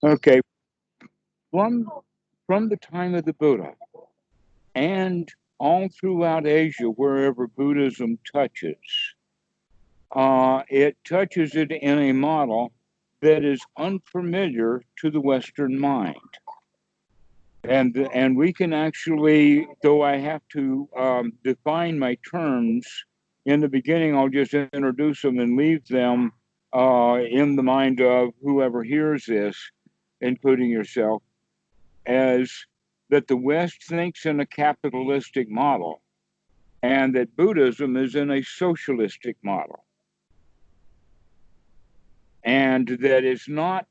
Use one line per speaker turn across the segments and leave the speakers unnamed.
Okay, from from the time of the Buddha and all throughout Asia, wherever Buddhism touches, it touches it in a model that is unfamiliar to the Western mind. And we can actually, though I have to define my terms in the beginning, I'll just introduce them and leave them in the mind of whoever hears this, including yourself, as that the West thinks in a capitalistic model and that Buddhism is in a socialistic model. And that it's not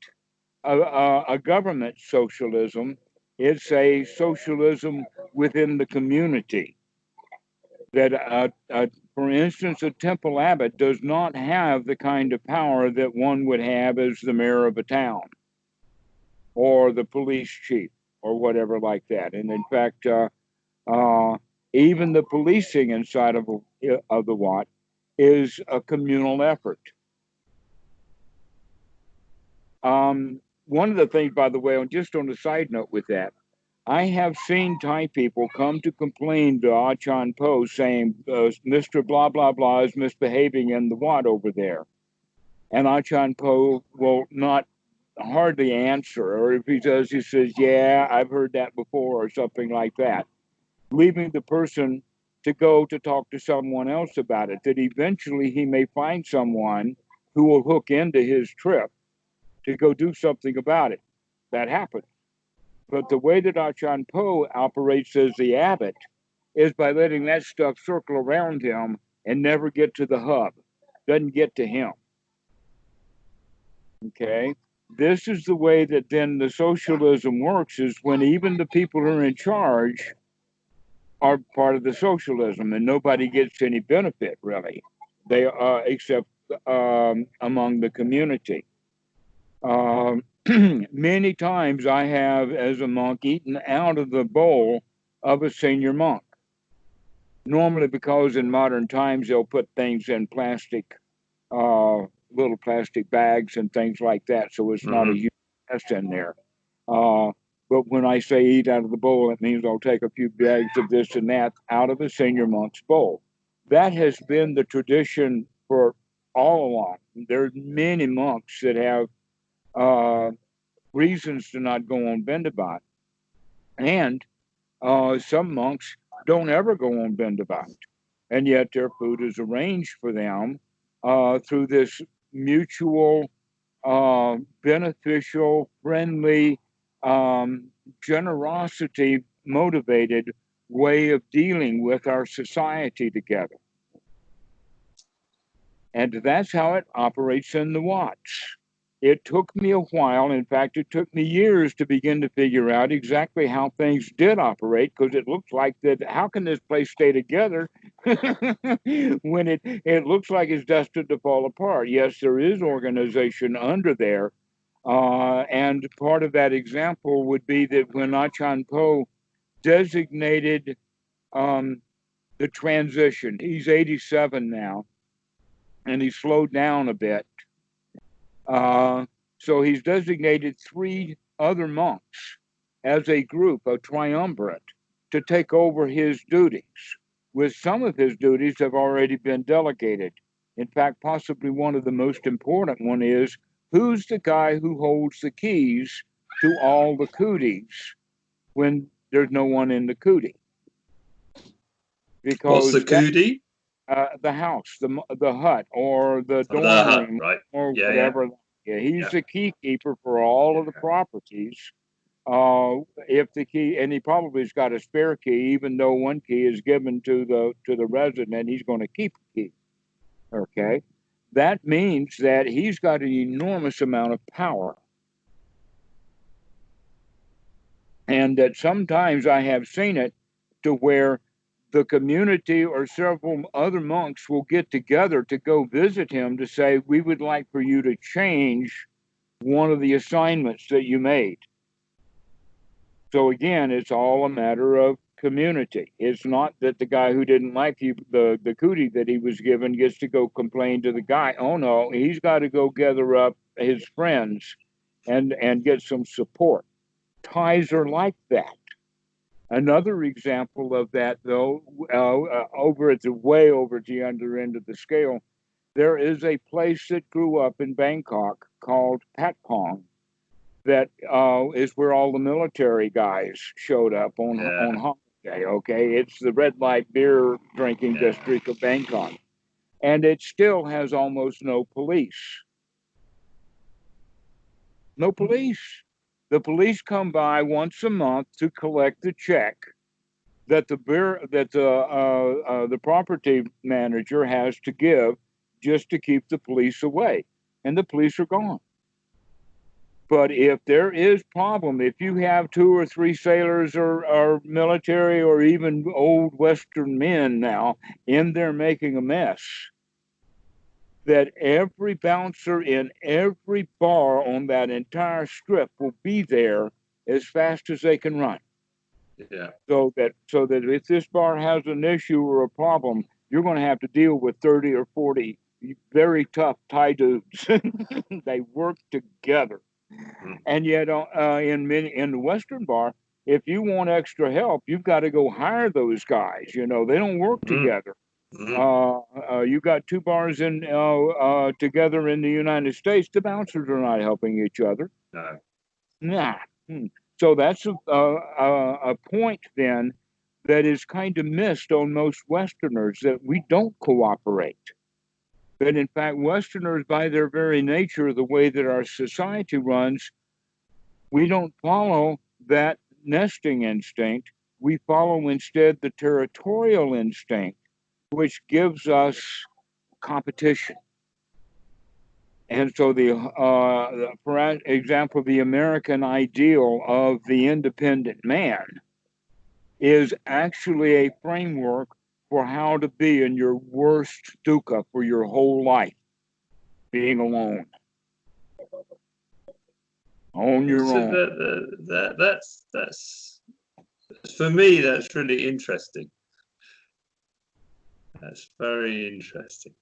a government socialism, it's a socialism within the community. That, for instance, a temple abbot does not have the kind of power that one would have as the mayor of a town or the police chief or whatever like that. And in fact, even the policing inside of the Wat is a communal effort. One of the things, by the way, just on a side note with that, I have seen Thai people come to complain to Achan Po saying, Mr. Blah, blah, blah is misbehaving in the Wat over there. And Achan Po will not hardly answer. Or if he does, he says, yeah, I've heard that before, or something like that, leaving the person to go to talk to someone else about it, that eventually he may find someone who will hook into his trip to go do something about it. That happens. But the way that Achan Po operates as the abbot is by letting that stuff circle around him and never get to the hub, doesn't get to him. Okay? This is the way that then the socialism works, is when even the people who are in charge are part of the socialism and nobody gets any benefit, really. They are, except among the community. Many times I have, as a monk, eaten out of the bowl of a senior monk. Normally, because in modern times they'll put things in plastic, little plastic bags and things like that, so it's not a huge mess in there. Uh, but when I say eat out of the bowl, it means I'll take a few bags of this and that out of a senior monk's bowl. That has been the tradition for all along. There are many monks that have uh, reasons to not go on Bendabat. And some monks don't ever go on Bendabat. And yet their food is arranged for them through this mutual, beneficial, friendly, generosity motivated way of dealing with our society together. And that's how it operates in the Watts. It took me a while. In fact, it took me years to begin to figure out exactly how things did operate, because it looks like that. How can this place stay together when it looks like it's destined to fall apart? Yes, there is organization under there. And part of that example would be that when Achan Po designated the transition, he's 87 now, and he slowed down a bit. So he's designated 3 other monks as a group, a triumvirate, to take over his duties, with some of his duties have already been delegated. In fact, possibly one of the most important one is, who's the guy who holds the keys to all the cooties when there's no one in the cootie?
What's the cootie?
The house, the hut, or the dorm room,
right.
or whatever. Yeah, he's the key keeper for all of the properties. If the key, and he probably has got a spare key, even though one key is given to the resident, he's going to keep the key. Okay, that means that he's got an enormous amount of power, and that sometimes I have seen it to where the community or several other monks will get together to go visit him to say, we would like for you to change one of the assignments that you made. So again, it's all a matter of community. It's not that the guy who didn't like the cootie that he was given gets to go complain to the guy. Oh no, he's got to go gather up his friends and get some support. Ties are like that. Another example of that, though, over at the way over at the under end of the scale, there is a place that grew up in Bangkok called Patpong that is where all the military guys showed up on holiday. Okay, it's the red light beer drinking district of Bangkok, and it still has almost no police. No police. The police come by once a month to collect the check that the property manager has to give just to keep the police away, and the police are gone. But if there is problem, if you have 2 or 3 sailors or military or even old Western men now in there making a mess, that every bouncer in every bar on that entire strip will be there as fast as they can run.
Yeah.
So that if this bar has an issue or a problem, you're going to have to deal with 30 or 40 very tough Thai dudes. They work together. And yet, in the Western bar, if you want extra help, you've got to go hire those guys. You know, they don't work together. You got 2 bars in together in the United States. The bouncers are not helping each other.
No.
Nah. So that's a point then that is kind of missed on most Westerners, that we don't cooperate. That in fact, Westerners, by their very nature, the way that our society runs, we don't follow that nesting instinct. We follow instead the territorial instinct, which gives us competition. And so for example, the American ideal of the independent man is actually a framework for how to be in your worst dukkha for your whole life, being alone. On your own.
That's for me, that's really interesting. That's very interesting.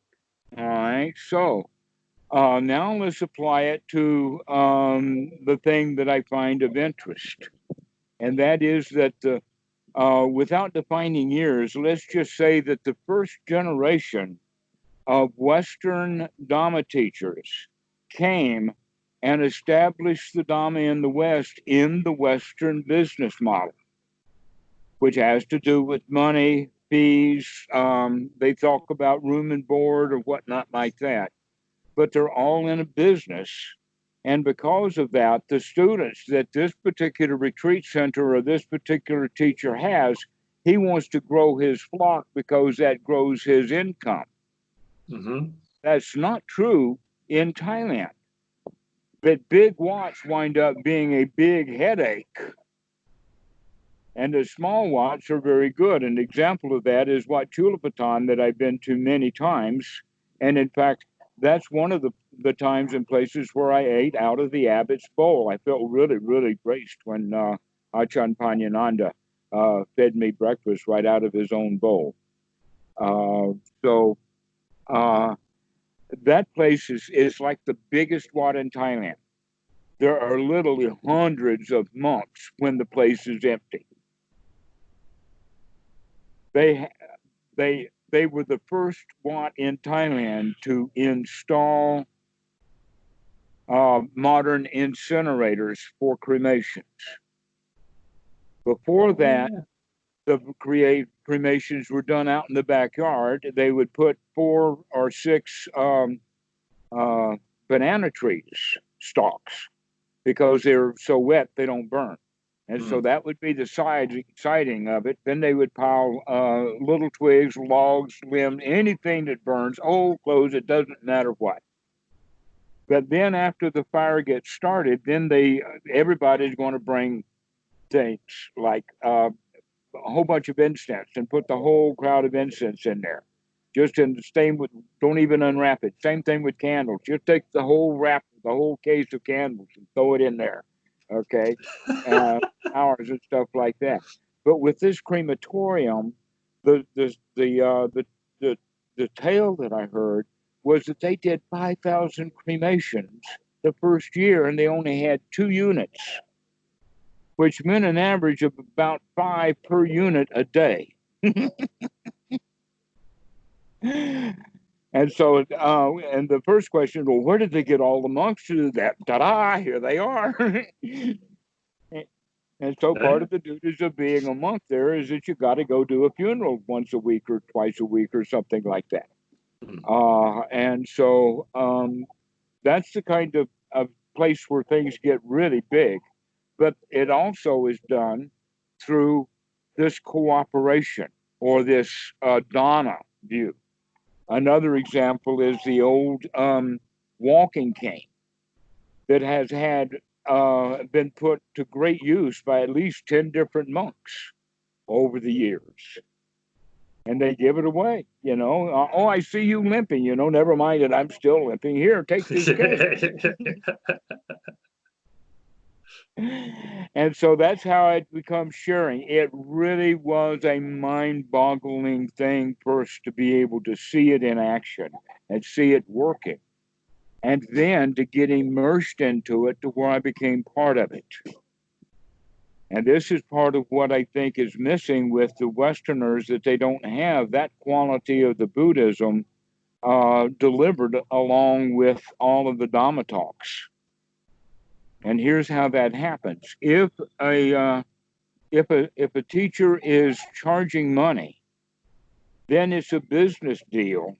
All right. So now let's apply it to the thing that I find of interest. And that is that without defining years, let's just say that the first generation of Western Dhamma teachers came and established the Dhamma in the West in the Western business model, which has to do with money, fees. They talk about room and board or whatnot like that, but they're all in a business. And because of that, the students that this particular retreat center or this particular teacher has, he wants to grow his flock because that grows his income. That's not true in Thailand. That big watts wind up being a big headache. And the small watts are very good. An example of that is Wat Chulapatan that I've been to many times. And in fact, that's one of the times and places where I ate out of the abbot's bowl. I felt really, really graced when Achan Panyananda fed me breakfast right out of his own bowl. So that place is like the biggest wat in Thailand. There are literally hundreds of monks when the place is empty. They were the first wat in Thailand to install modern incinerators for cremations. Before that, the cremations were done out in the backyard. They would put 4 or 6 banana trees stalks because they're so wet they don't burn. And so that would be the siding of it. Then they would pile little twigs, logs, limbs, anything that burns, old clothes, it doesn't matter what. But then after the fire gets started, then everybody's going to bring things like a whole bunch of incense and put the whole crowd of incense in there. Just in the same with, don't even unwrap it. Same thing with candles. Just take the whole wrap, the whole case of candles and throw it in there. Okay, hours and stuff like that. But with this crematorium, the tale that I heard was that they did 5,000 cremations the first year, and they only had 2 units, which meant an average of about 5 per unit a day. And so, and the first question, well, where did they get all the monks to do that? Ta-da! Here they are. And so, part of the duties of being a monk there is that you got to go do a funeral once a week or twice a week or something like that. And so, that's the kind of place where things get really big. But it also is done through this cooperation or this Dhamma view. Another example is the old walking cane that has had been put to great use by at least 10 different monks over the years. And they give it away, you know. Oh, I see you limping, you know, never mind that I'm still limping. Here, take this cane. And so that's how it becomes sharing. It really was a mind-boggling thing first to be able to see it in action and see it working, and then to get immersed into it to where I became part of it. And this is part of what I think is missing with the Westerners, that they don't have that quality of the Buddhism delivered along with all of the Dhamma talks. And here's how that happens. If a teacher is charging money, then it's a business deal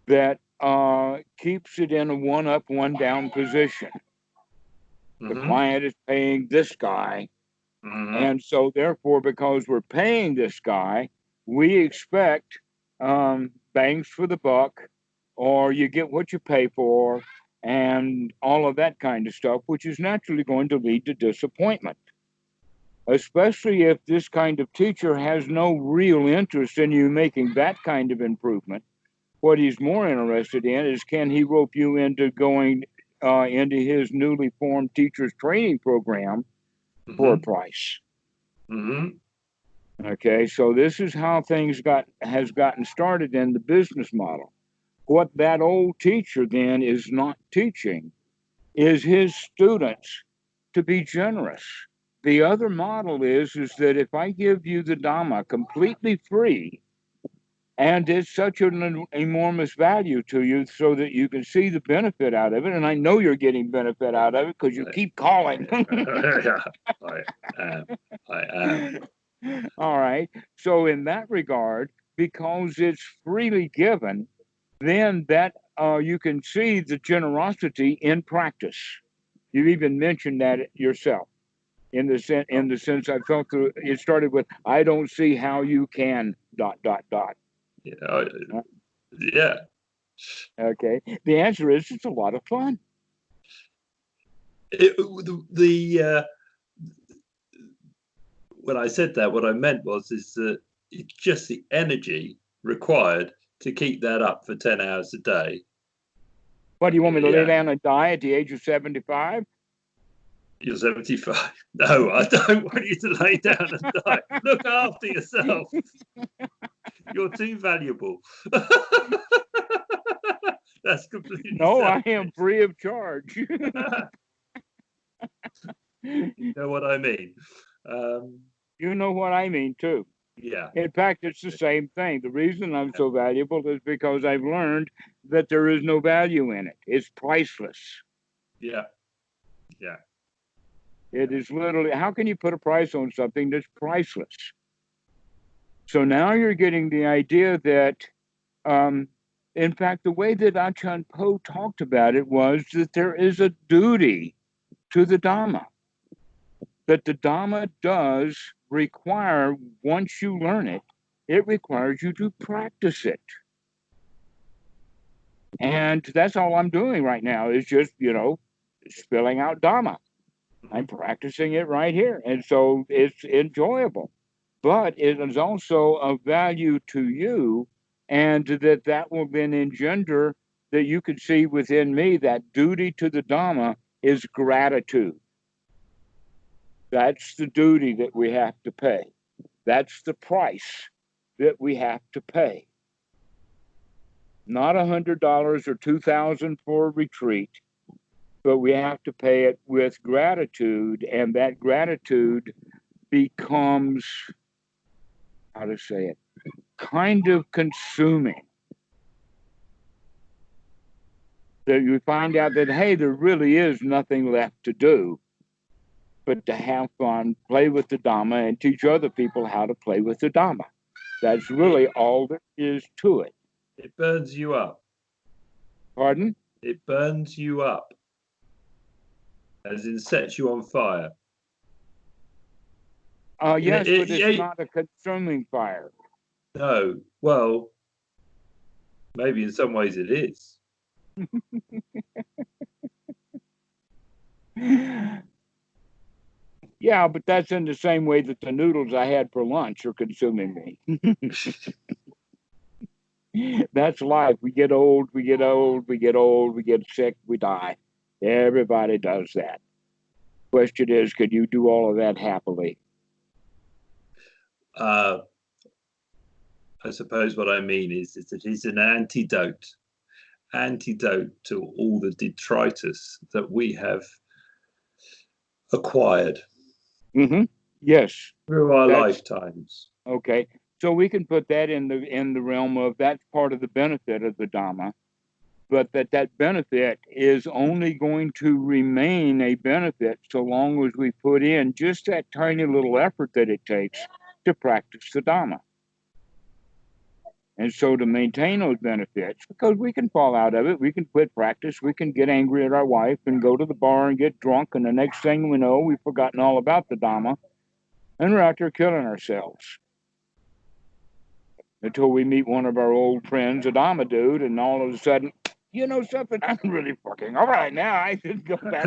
that keeps it in a one up, one down position. The client is paying this guy. And so therefore, because we're paying this guy, we expect bangs for the buck, or you get what you pay for, and all of that kind of stuff, which is naturally going to lead to disappointment, especially if this kind of teacher has no real interest in you making that kind of improvement. What he's more interested in is, can he rope you into going into his newly formed teacher's training program for a price? Okay, so this is how things has gotten started in the business model. What that old teacher then is not teaching is his students to be generous. The other model is that if I give you the Dhamma completely free, and it's such an enormous value to you so that you can see the benefit out of it, and I know you're getting benefit out of it because you keep calling.
I am.
All right. So in that regard, because it's freely given, then that you can see the generosity in practice. You even mentioned that yourself. In the sense I felt through, it started with, I don't see how you can ...
Yeah.
Okay. The answer is, it's a lot of fun.
When I said that, what I meant is that it's just the energy required to keep that up for 10 hours a day.
What, do you want me to lay down and die at the age of 75?
You're 75. No, I don't want you to lay down and die. Look after yourself. You're too valuable. That's completely
No,
selfish.
I am free of charge.
You know what I mean?
You know what I mean, too.
Yeah.
In fact, it's the same thing. The reason I'm so valuable is because I've learned that there is no value in it. It's priceless.
Yeah. Yeah.
It is literally, how can you put a price on something that's priceless? So now you're getting the idea that, in fact, the way that Ajahn Po talked about it was that there is a duty to the Dhamma, that the Dhamma does require, once you learn it, it requires you to practice it. And that's all I'm doing right now is just, spilling out Dhamma. I'm practicing it right here. And so it's enjoyable. But it is also of value to you, and that will then engender that you can see within me that duty to the Dhamma is gratitude. That's the duty that we have to pay. That's the price that we have to pay. Not $100 or $2,000 for a retreat. but we have to pay it with gratitude, and that gratitude becomes, how to say it, kind of consuming. That you find out that, hey, there really is nothing left to do but to have fun, play with the Dhamma, and teach other people how to play with the Dhamma. That's really all there is to it.
It burns you up.
Pardon?
It burns you up, as in sets you on fire.
Yes, but it's not a consuming fire.
No, well, maybe in some ways it is.
Yeah, but that's in the same way that the noodles I had for lunch are consuming me. That's life. We get old, we get old, we get old, we get sick, we die. Everybody does that. Question is, could you do all of that happily?
I suppose what I mean is that it is an antidote to all the detritus that we have acquired
Yes,
through our lifetimes.
Okay, so we can put that in the realm of that's part of the benefit of the Dhamma, but that benefit is only going to remain a benefit so long as we put in just that tiny little effort that it takes to practice the Dhamma. And so to maintain those benefits, because we can fall out of it, we can quit practice, we can get angry at our wife and go to the bar and get drunk, and the next thing we know, we've forgotten all about the Dhamma, and we're out there killing ourselves. Until we meet one of our old friends, a Dhamma dude, and all of a sudden, you know something, I'm really fucking all right now. I should go back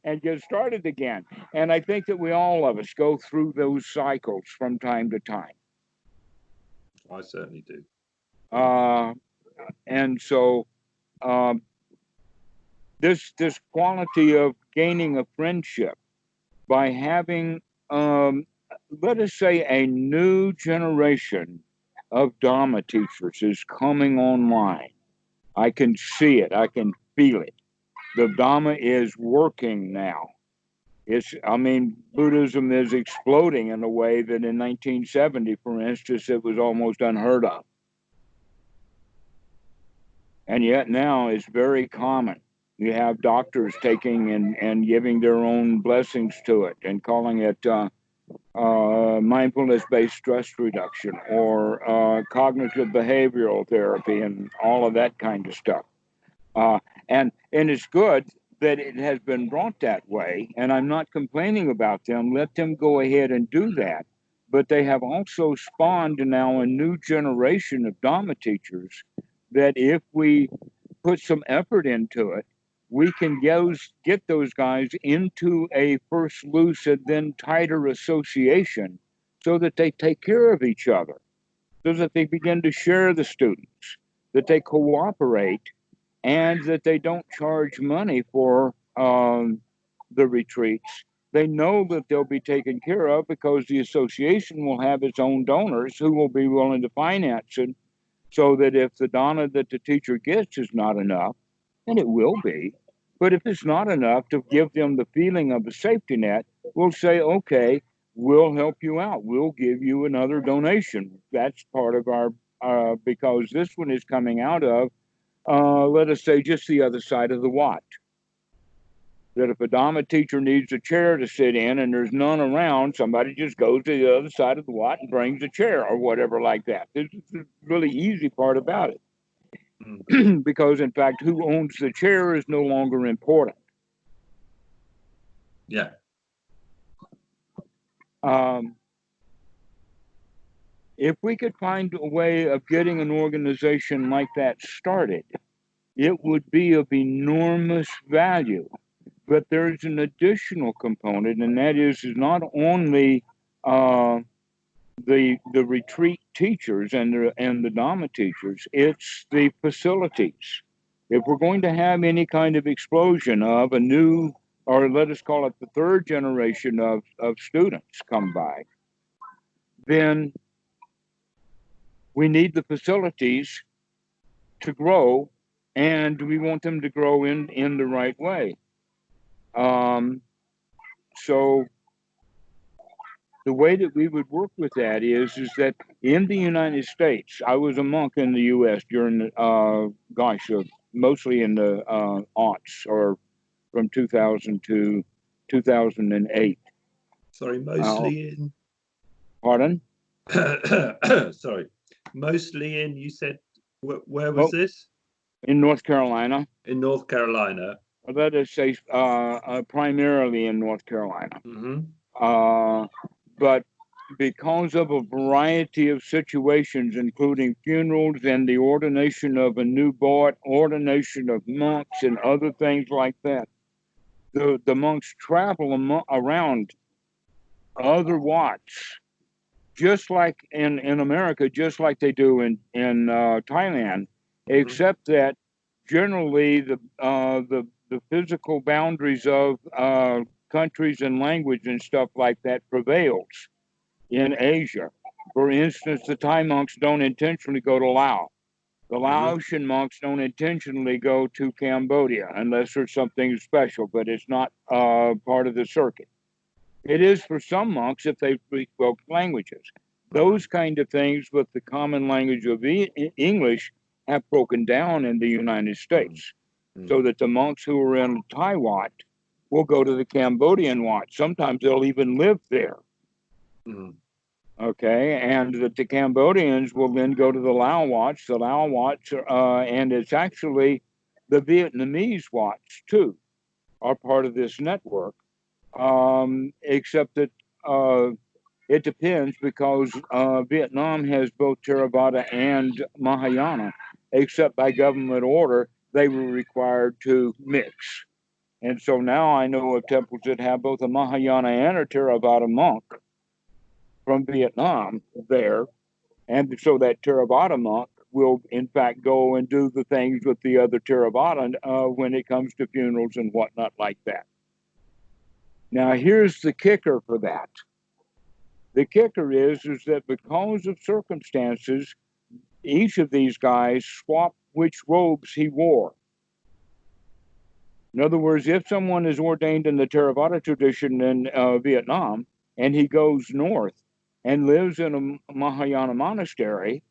and get started again. And I think that all of us go through those cycles from time to time.
I certainly do.
And so this quality of gaining a friendship by having, let us say, a new generation of Dhamma teachers is coming online. I can see it. I can feel it. The Dhamma is working now. Buddhism is exploding in a way that in 1970, for instance, it was almost unheard of. And yet now it's very common. You have doctors taking and giving their own blessings to it and calling it mindfulness-based stress reduction or cognitive behavioral therapy and all of that kind of stuff. And it's good that it has been brought that way, and I'm not complaining about them. Let them go ahead and do that. But they have also spawned now a new generation of Dhamma teachers that if we put some effort into it, we can get those guys into a first loose and then tighter association so that they take care of each other, so that they begin to share the students, that they cooperate, and that they don't charge money for the retreats. They know that they'll be taken care of because the association will have its own donors who will be willing to finance it, so that if the dana that the teacher gets is not enough, and it will be, but if it's not enough to give them the feeling of a safety net, we'll say, okay, we'll help you out. We'll give you another donation. That's part of our, because this one is coming out of, let us say, just the other side of the Wat. That if a Dhamma teacher needs a chair to sit in and there's none around, somebody just goes to the other side of the Wat and brings a chair or whatever like that. This is the really easy part about it. Because, in fact, who owns the chair is no longer important.
Yeah.
If we could find a way of getting an organization like that started, it would be of enormous value. But there's an additional component, and that is not only the retreat teachers and the Dhamma teachers, it's the facilities. If we're going to have any kind of explosion of a new, or let us call it the third generation of students come by, then we need the facilities to grow and we want them to grow in the right way. So the way that we would work with that is that in the United States, I was a monk in the U.S. during the, mostly in the aughts, or from 2000 to 2008.
Sorry, mostly in.
Pardon?
Sorry, mostly in. You said where was this?
In North Carolina.
In North Carolina.
Let us say primarily in North Carolina. But because of a variety of situations, including funerals and the ordination of a new boy, ordination of monks, and other things like that, the monks travel around other Wats, just like in America, just like they do in Thailand, except that generally the physical boundaries of countries and language and stuff like that prevails in Asia. For instance, the Thai monks don't intentionally go to Laos. The Laotian monks don't intentionally go to Cambodia unless there's something special, but it's not part of the circuit. It is for some monks if they speak both languages. Those kind of things with the common language of English have broken down in the United States, so that the monks who are in Thai Wat will go to the Cambodian Wat. Sometimes they'll even live there. Okay, and the Cambodians will then go to the Lao Wats. The Lao Wats, and it's actually the Vietnamese Wats too, are part of this network. Except that it depends, because Vietnam has both Theravada and Mahayana, except by government order, they were required to mix. And so now I know of temples that have both a Mahayana and a Theravada monk from Vietnam there. And so that Theravada monk will, in fact, go and do the things with the other Theravada when it comes to funerals and whatnot like that. Now, here's the kicker for that. The kicker is that because of circumstances, each of these guys swapped which robes he wore. In other words, if someone is ordained in the Theravada tradition in Vietnam, and he goes north and lives in a Mahayana monastery,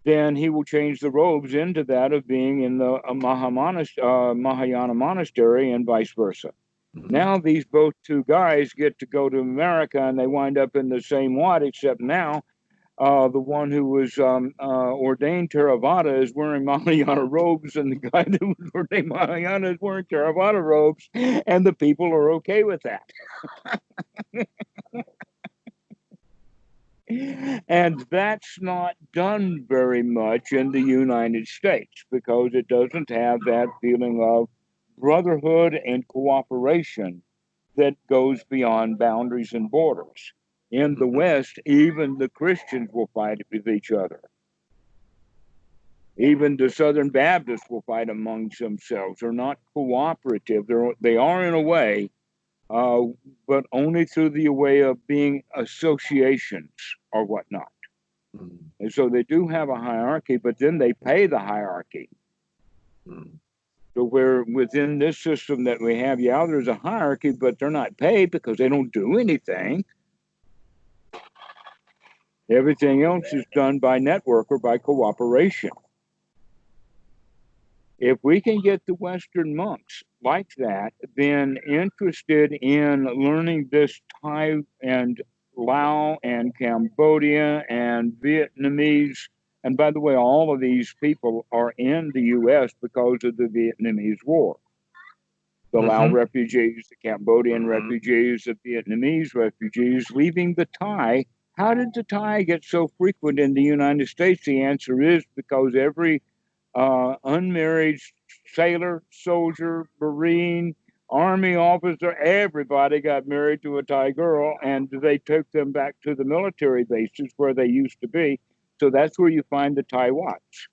then he will change the robes into that of being in the Mahayana monastery, and vice versa. Now these both two guys get to go to America, and they wind up in the same Wat, except now the one who was ordained Theravada is wearing Mahayana robes, and the guy that was ordained Mahayana is wearing Theravada robes, and the people are okay with that. And that's not done very much in the United States, because it doesn't have that feeling of brotherhood and cooperation that goes beyond boundaries and borders. In the West, even the Christians will fight with each other. Even the Southern Baptists will fight amongst themselves. They're not cooperative. They are in a way, but only through the way of being associations or whatnot. And so they do have a hierarchy, but then they pay the hierarchy. So where within this system that we have, yeah, there's a hierarchy, but they're not paid because they don't do anything. Everything else is done by network or by cooperation. If we can get the Western monks like that, then interested in learning this Thai and Lao and Cambodia and Vietnamese, and by the way, all of these people are in the U.S. because of the Vietnamese War. The Lao refugees, the Cambodian refugees, the Vietnamese refugees, leaving the Thai. How did the Thai get so frequent in the United States? The answer is because every unmarried sailor, soldier, Marine, Army officer, everybody got married to a Thai girl, and they took them back to the military bases where they used to be. So that's where you find the Thai Wats.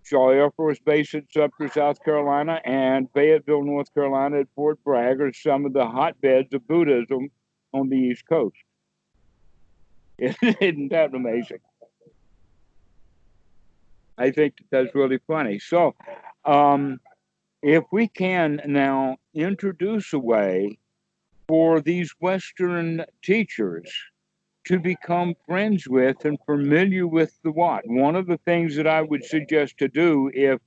Shaw Air Force Base in Sumter, South Carolina, and Fayetteville, North Carolina, at Fort Bragg are some of the hotbeds of Buddhism on the East Coast. Isn't that amazing? I think that's really funny. So, um, if we can now introduce a way for these Western teachers to become friends with and familiar with the what. One of the things that I would suggest to do, if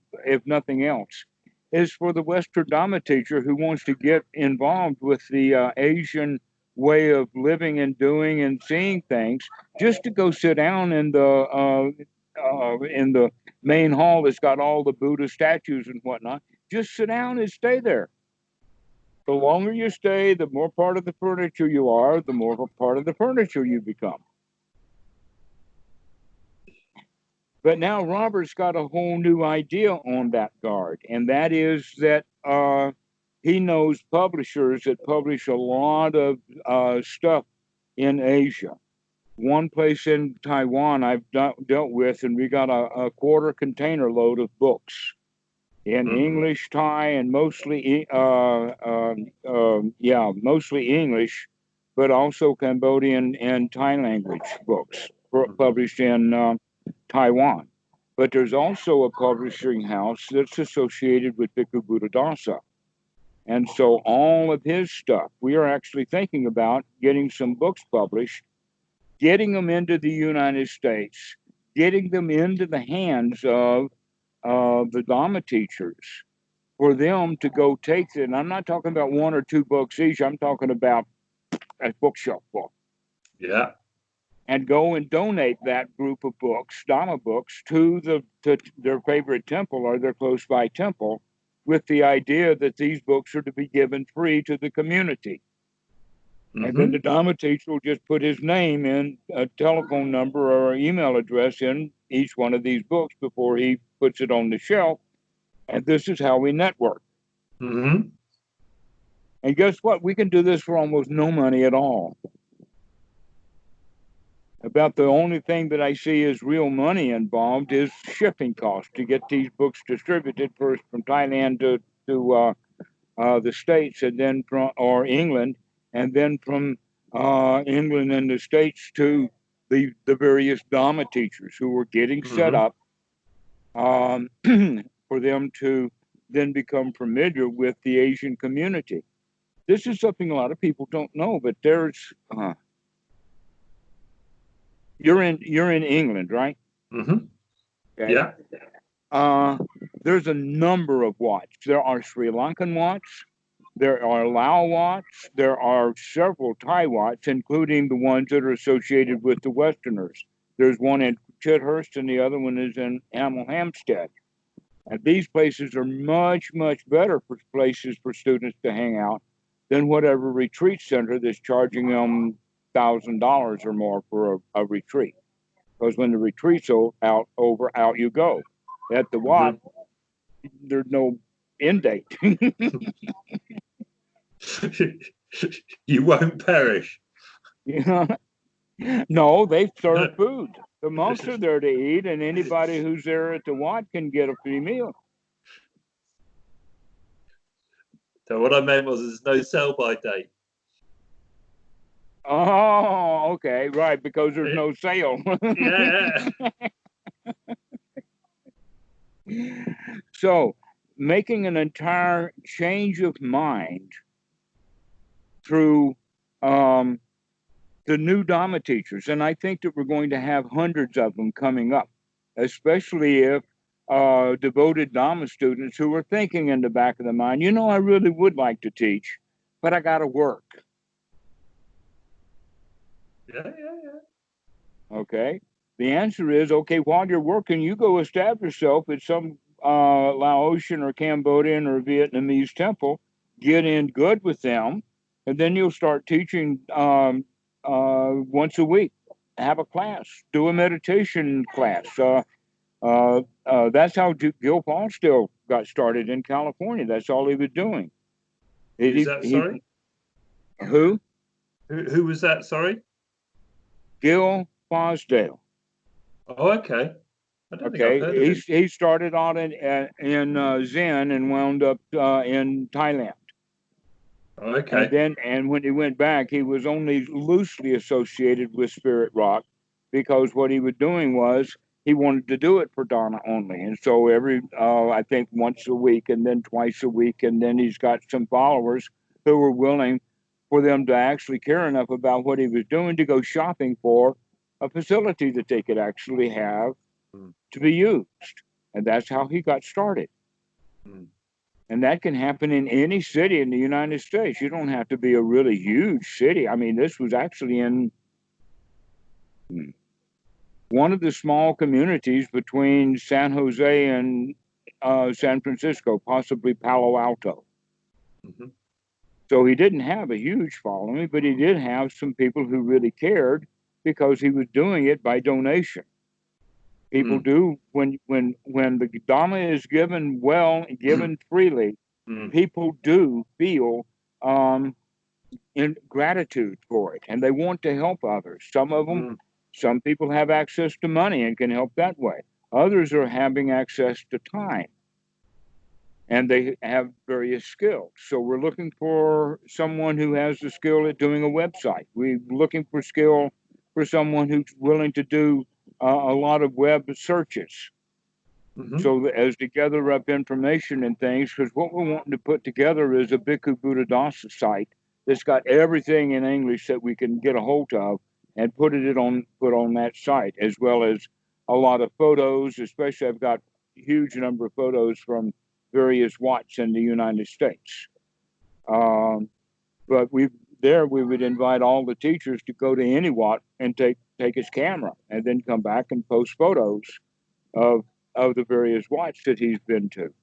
nothing else, is for the Western Dhamma teacher who wants to get involved with the Asian way of living and doing and seeing things, just to go sit down in the main hall that's got all the Buddha statues and whatnot. Just sit down and stay there. The longer you stay, the more part of the furniture you are, the more of a part of the furniture you become. But now Robert's got a whole new idea on that guard, and that is that he knows publishers that publish a lot of stuff in Asia. One place in Taiwan I've dealt with, and we got a quarter container load of books in English, Thai, and mostly, mostly English, but also Cambodian and Thai language books published in Taiwan. But there's also a publishing house that's associated with Bhikkhu Buddhadasa. And so all of his stuff, we are actually thinking about getting some books published, getting them into the United States, getting them into the hands of the Dhamma teachers for them to go take it. And I'm not talking about one or two books each. I'm talking about a bookshelf book.
Yeah.
And go and donate that group of books, Dhamma books, to their favorite temple or their close by temple, with the idea that these books are to be given free to the community. And then the Dhamma teacher will just put his name in, a telephone number or email address in each one of these books before he puts it on the shelf. And this is how we network. And guess what? We can do this for almost no money at all. About the only thing that I see is real money involved is shipping costs to get these books distributed first from Thailand to the States, and then or England, and then from England and the States to the various Dhamma teachers who were getting set up for them to then become familiar with the Asian community. This is something a lot of people don't know, but there's you're in England, right?
Okay. Yeah.
There's a number of Wats. There are Sri Lankan Wats, there are Lao Wats, there are several Thai Wats, including the ones that are associated with the Westerners. There's one in Chithurst, and the other one is in Hemel Hempstead. And these places are much, much better for places for students to hang out than whatever retreat center that's charging them $1,000 or more for a retreat. Because when the retreat's out you go. At the Wat, there's no end date.
You won't perish.
No, they serve food. The monks are there to eat, and anybody who's there at the Wat can get a free meal.
So what I meant was there's no sell-by date.
Oh, okay, right, because there's no sale.
Yeah.
So, making an entire change of mind through the new Dhamma teachers, and I think that we're going to have hundreds of them coming up, especially if devoted Dhamma students who are thinking in the back of the mind, I really would like to teach, but I got to work.
Yeah.
Okay. The answer is, okay, while you're working, you go establish yourself at some Laotian or Cambodian or Vietnamese temple, get in good with them, and then you'll start teaching once a week. Have a class, do a meditation class. That's how Gil Paul still got started in California. That's all he was doing.
Who's that, sorry?
Who?
Who was that, sorry?
Gil Fosdale.
Oh, okay. I don't think I've heard of him.
He started out in Zen and wound up in Thailand.
Okay.
And when he went back, he was only loosely associated with Spirit Rock, because what he was doing was he wanted to do it for Donna only. And so every, I think once a week and then twice a week. And then he's got some followers who were willing for them to actually care enough about what he was doing to go shopping for a facility that they could actually have to be used. And that's how he got started. And that can happen in any city in the United States. You don't have to be a really huge city. I mean, this was actually in one of the small communities between San Jose and San Francisco, possibly Palo Alto.
Mm-hmm.
So he didn't have a huge following, but he did have some people who really cared because he was doing it by donation. People do when the Dhamma is given well, given freely, people do feel in gratitude for it, and they want to help others. Some of them, some people have access to money and can help that way. Others are having access to time, and they have various skills. So we're looking for someone who has the skill at doing a website. We're looking for skill for someone who's willing to do a lot of web searches. So as to gather up information and things, because what we're wanting to put together is a Bhikkhu Buddhadasa site that's got everything in English that we can get a hold of and put on that site, as well as a lot of photos. Especially, I've got a huge number of photos from various Wats in the United States. But we would invite all the teachers to go to any Wat and take his camera, and then come back and post photos of the various Wats that he's been to.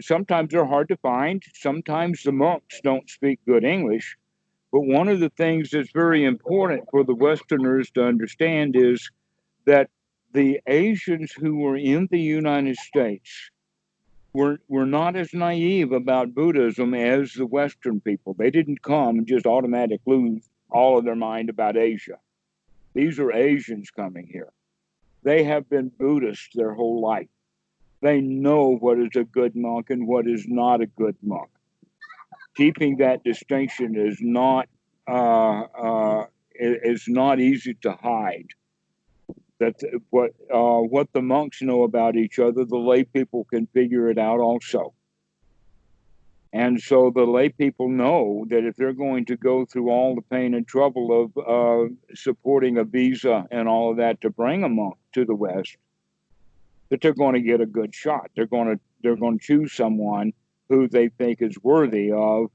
Sometimes they're hard to find. Sometimes the monks don't speak good English. But one of the things that's very important for the Westerners to understand is that the Asians who were in the United States were not as naive about Buddhism as the Western people. They didn't come and just automatically lose all of their mind about Asia. These are Asians coming here. They have been Buddhists their whole life. They know what is a good monk and what is not a good monk. Keeping that distinction is not easy to hide. That what the monks know about each other, the lay people can figure it out also. And so the lay people know that if they're going to go through all the pain and trouble of supporting a visa and all of that to bring a monk to the West, that they're going to get a good shot. They're going to choose someone who they think is worthy of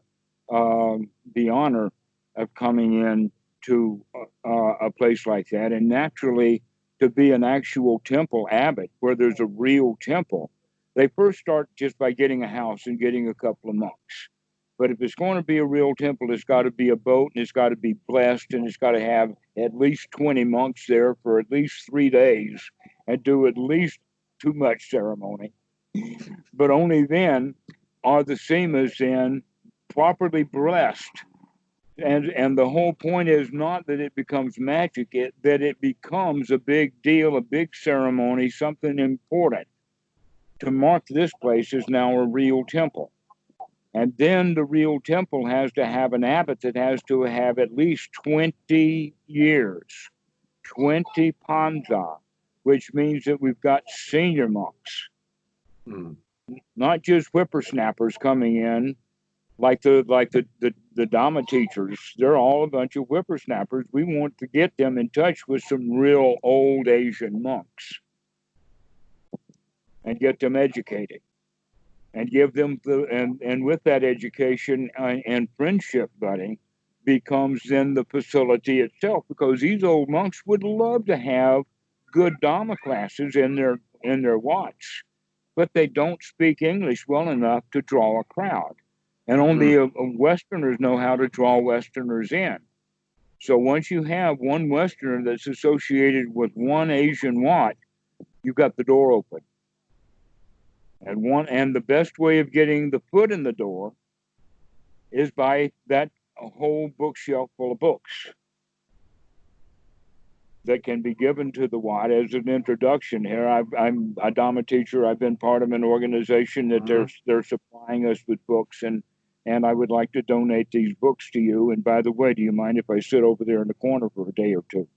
the honor of coming in to a place like that. And naturally, to be an actual temple abbot where there's a real temple, they first start just by getting a house and getting a couple of monks. But if it's going to be a real temple, it's got to be a boat, and it's got to be blessed, and it's got to have at least 20 monks there for at least 3 days and do at least too much ceremony. But only then are the semas then properly blessed. And the whole point is not that it becomes magic, that it becomes a big deal, a big ceremony, something important. To mark this place is now a real temple. And then the real temple has to have an abbot that has to have at least 20 years, 20 panza, which means that we've got senior monks, not just whippersnappers coming in like the Dhamma teachers. They're all a bunch of whippersnappers. We want to get them in touch with some real old Asian monks and get them educated and give them and with that education and friendship budding becomes then the facility itself, because these old monks would love to have good Dhamma classes in their Wats, but they don't speak English well enough to draw a crowd. And only Westerners know how to draw Westerners in. So once you have one Westerner that's associated with one Asian Wat, you've got the door open. And the best way of getting the foot in the door is by that whole bookshelf full of books that can be given to the Wat as an introduction. Here, I'm a Dhamma teacher. I've been part of an organization that they're supplying us with books, and and I would like to donate these books to you. And by the way, do you mind if I sit over there in the corner for a day or two?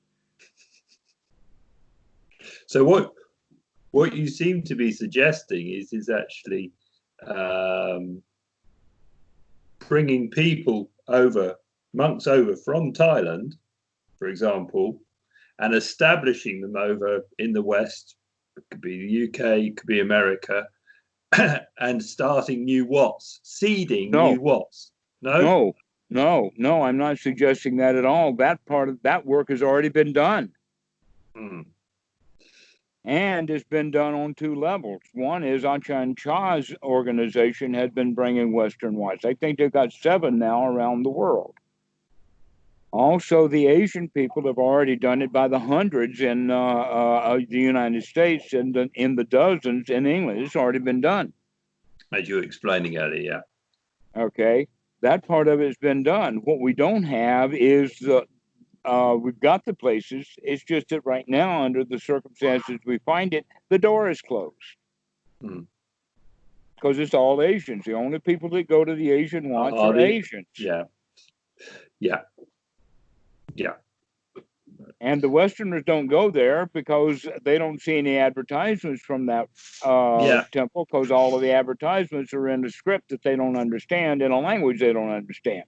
So what you seem to be suggesting is actually bringing people over, monks over from Thailand, for example, and establishing them over in the West. It could be the UK, it could be America, and starting new Watts, seeding new Watts. No,
I'm not suggesting that at all. That part of that work has already been done. And it's been done on two levels. One is Ajahn Chah's organization had been bringing Western Watts. I think they've got 7 now around the world. Also, the Asian people have already done it by the hundreds in the United States, and in the dozens in England. It's already been done.
As you were explaining earlier, yeah.
Okay, that part of it has been done. What we don't have is we've got the places. It's just that right now, under the circumstances we find it, the door is closed. Because it's all Asians. The only people that go to the Asian Watts are Asians.
Yeah.
And the Westerners don't go there because they don't see any advertisements from that temple, because all of the advertisements are in a script that they don't understand, in a language they don't understand.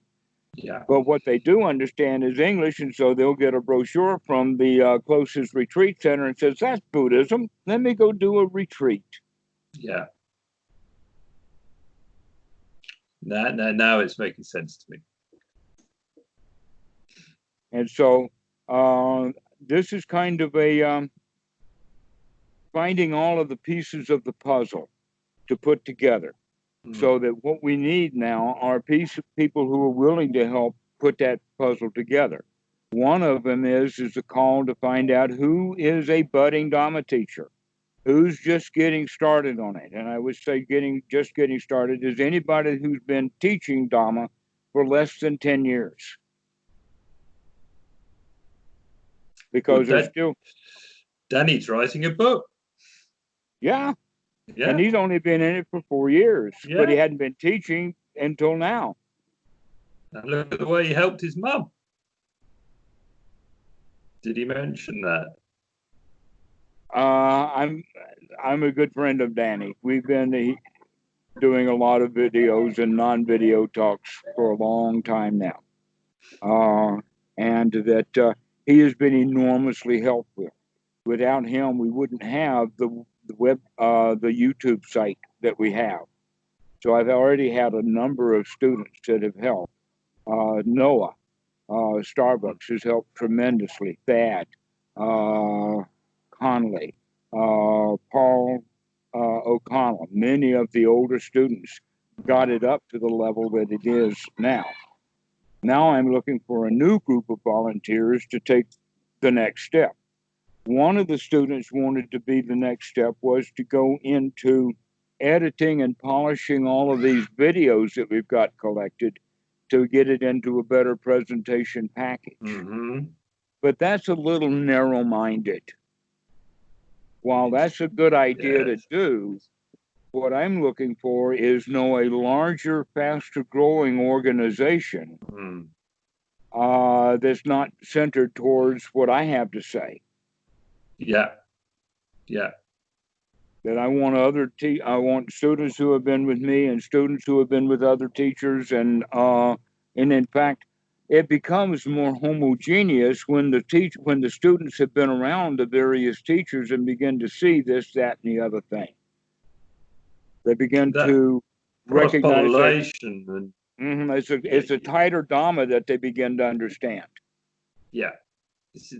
Yeah.
But what they do understand is English, and so they'll get a brochure from the closest retreat center and says, "That's Buddhism. Let me go do a retreat."
Yeah. Now it's making sense to me.
And so this is kind of a finding all of the pieces of the puzzle to put together. So that what we need now are people who are willing to help put that puzzle together. One of them is a call to find out who is a budding Dhamma teacher, who's just getting started on it. And I would say just getting started is anybody who's been teaching Dhamma for less than 10 years. Because there's still...
Danny's writing a book.
Yeah. And he's only been in it for 4 years, but he hadn't been teaching until now.
And look at the way he helped his mum. Did he mention that?
I'm a good friend of Danny. We've been doing a lot of videos and non-video talks for a long time now, and that he has been enormously helpful. Without him, we wouldn't have the YouTube site that we have. So I've already had a number of students that have helped. Noah, Starbucks has helped tremendously. Thad, Conley, Paul O'Connell, many of the older students got it up to the level that it is now. Now I'm looking for a new group of volunteers to take the next step. One of the students wanted to be the next step was to go into editing and polishing all of these videos that we've got collected to get it into a better presentation package. But that's a little narrow-minded. While that's a good idea to do, what I'm looking for is a larger, faster-growing organization that's not centered towards what I have to say. That I want I want students who have been with me and students who have been with other teachers, and in fact, it becomes more homogeneous when the students have been around the various teachers and begin to see this, that, and the other thing. They begin to recognize that it's a tighter Dhamma that they begin to understand. Yeah.
It's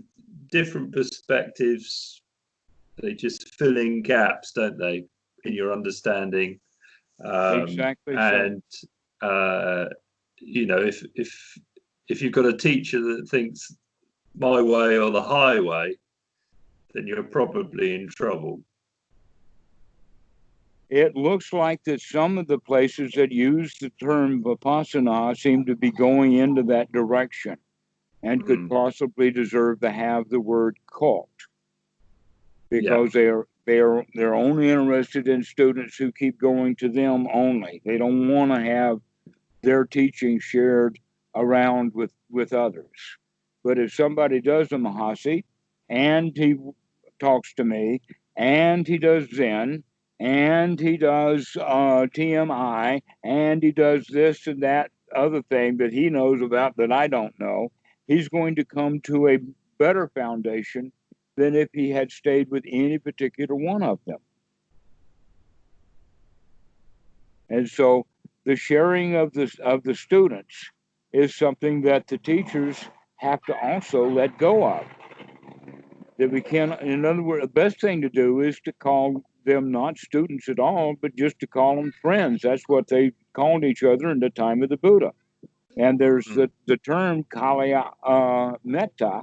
different perspectives. They just fill in gaps, don't they, in your understanding?
Exactly.
And if you've got a teacher that thinks my way or the highway, then you're probably in trouble.
It looks like that some of the places that use the term Vipassana seem to be going into that direction, and could possibly deserve to have the word cult, because they're only interested in students who keep going to them only. They don't want to have their teaching shared around with others. But if somebody does the Mahasi and he talks to me and he does Zen and he does TMI and he does this and that other thing that he knows about that I don't know, he's going to come to a better foundation than if he had stayed with any particular one of them. And so the sharing of the students is something that the teachers have to also let go of. That we can, in other words, the best thing to do is to call them not students at all, but just to call them friends. That's what they called each other in the time of the Buddha. And there's the term Kalya Metta,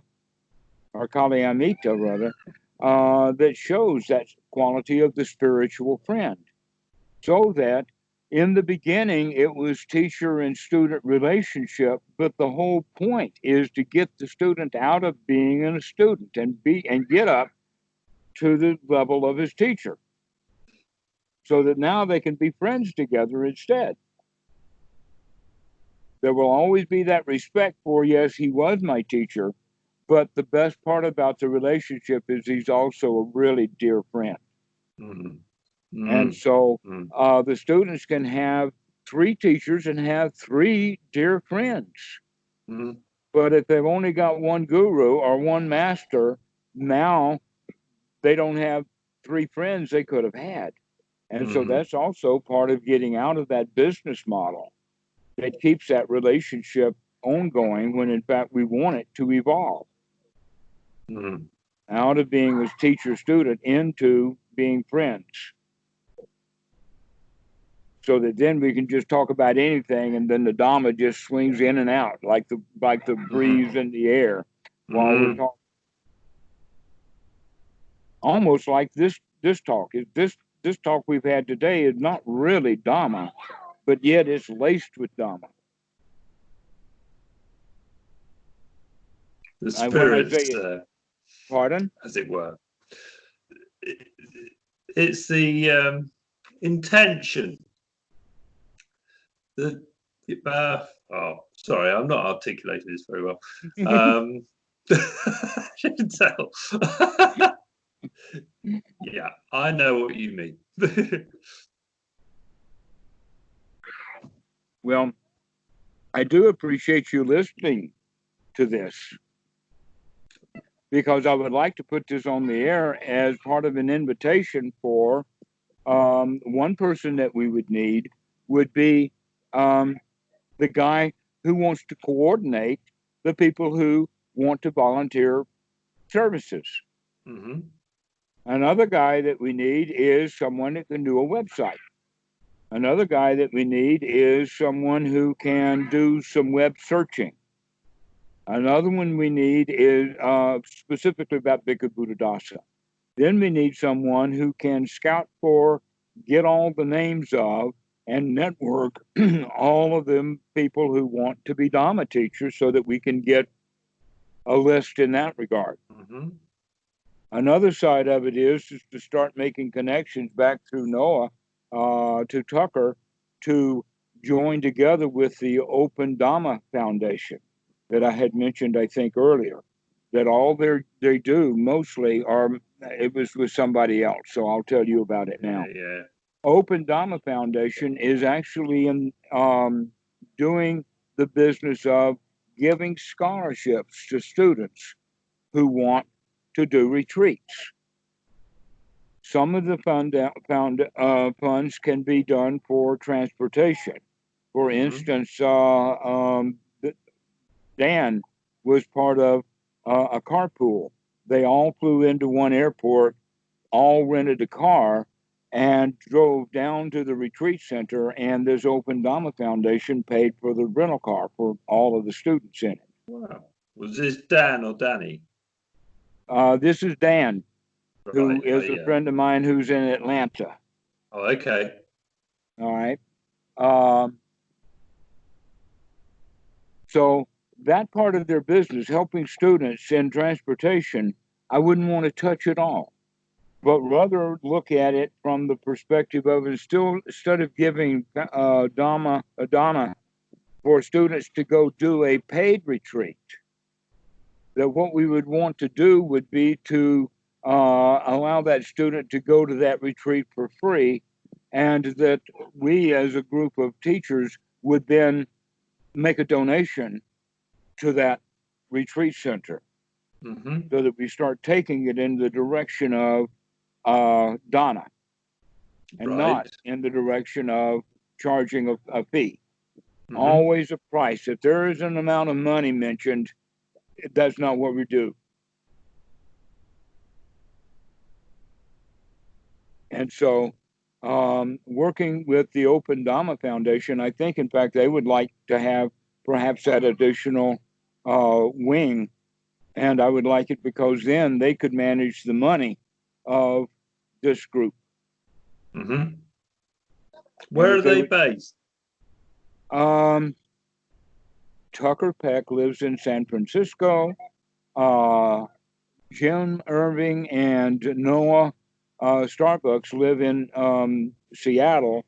or Kalyamita rather, that shows that quality of the spiritual friend. So that in the beginning it was teacher and student relationship, but the whole point is to get the student out of being a student and get up to the level of his teacher, so that now they can be friends together instead. There will always be that respect for, yes, he was my teacher, but the best part about the relationship is he's also a really dear friend. And so the students can have 3 teachers and have 3 dear friends. But if they've only got one guru or one master, now they don't have 3 friends they could have had. And so that's also part of getting out of that business model that keeps that relationship ongoing when in fact we want it to evolve. Out of being a teacher-student into being friends. So that then we can just talk about anything, and then the Dhamma just swings in and out like the breeze in the air while we're talking. Almost like this talk is this talk we've had today is not really Dhamma, but yet it's laced with Dhamma.
The spirits,
pardon?
As it were. It's the intention. Sorry, I'm not articulating this very well. You can tell. Yeah, I know what you mean.
Well, I do appreciate you listening to this, because I would like to put this on the air as part of an invitation for one person that we would need would be the guy who wants to coordinate the people who want to volunteer services. Another guy that we need is someone that can do a website. Another guy that we need is someone who can do some web searching. Another one we need is specifically about Bhikkhu Buddhadasa. Then we need someone who can scout for, get all the names of, and network all of them people who want to be Dhamma teachers so that we can get a list in that regard. Another side of it is to start making connections back through Noah to Tucker to join together with the Open Dhamma Foundation that I had mentioned, I think, earlier. That all they do mostly it was with somebody else, so I'll tell you about it now.
Yeah.
Open Dhamma Foundation is actually doing the business of giving scholarships to students who want to do retreats. Some of the funds can be done for transportation. For instance, Dan was part of a carpool. They all flew into one airport, all rented a car, and drove down to the retreat center, and this Open Dhamma Foundation paid for the rental car for all of the students in it.
Wow. Was this Dan or Danny?
This is Dan, who is a friend of mine who's in Atlanta.
Oh, okay.
All right. So that part of their business, helping students in transportation, I wouldn't want to touch at all, but rather look at it from the perspective of instead of giving Dhamma for students to go do a paid retreat, that what we would want to do would be to allow that student to go to that retreat for free, and that we as a group of teachers would then make a donation to that retreat center, so that we start taking it in the direction of Dhamma, and not in the direction of charging a fee. Always a price. If there is an amount of money mentioned, that's not what we do. And so, working with the Open Dhamma Foundation, I think, in fact, they would like to have perhaps that additional wing. And I would like it because then they could manage the money of this group.
Where are they based?
Tucker Peck lives in San Francisco. Jim Irving and Noah Starbucks live in Seattle,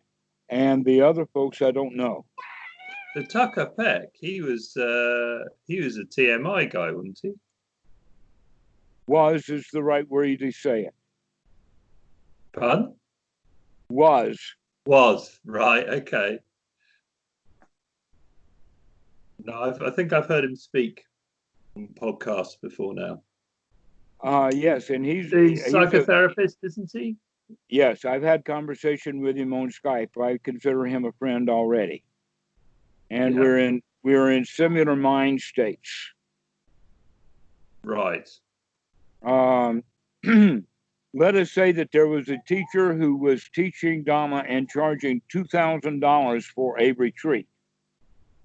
and the other folks I don't know.
The Tucker Peck, he was a TMI guy, wasn't he?
Was is the right word to say it.
Pardon?
Was,
right, okay. No, I think I've heard him speak on podcasts before now.
Yes, and he's
psychotherapist, isn't he?
Yes, I've had conversation with him on Skype. I consider him a friend already, and we're in similar mind states.
Right.
Let us say that there was a teacher who was teaching Dhamma and charging $2,000 for a retreat.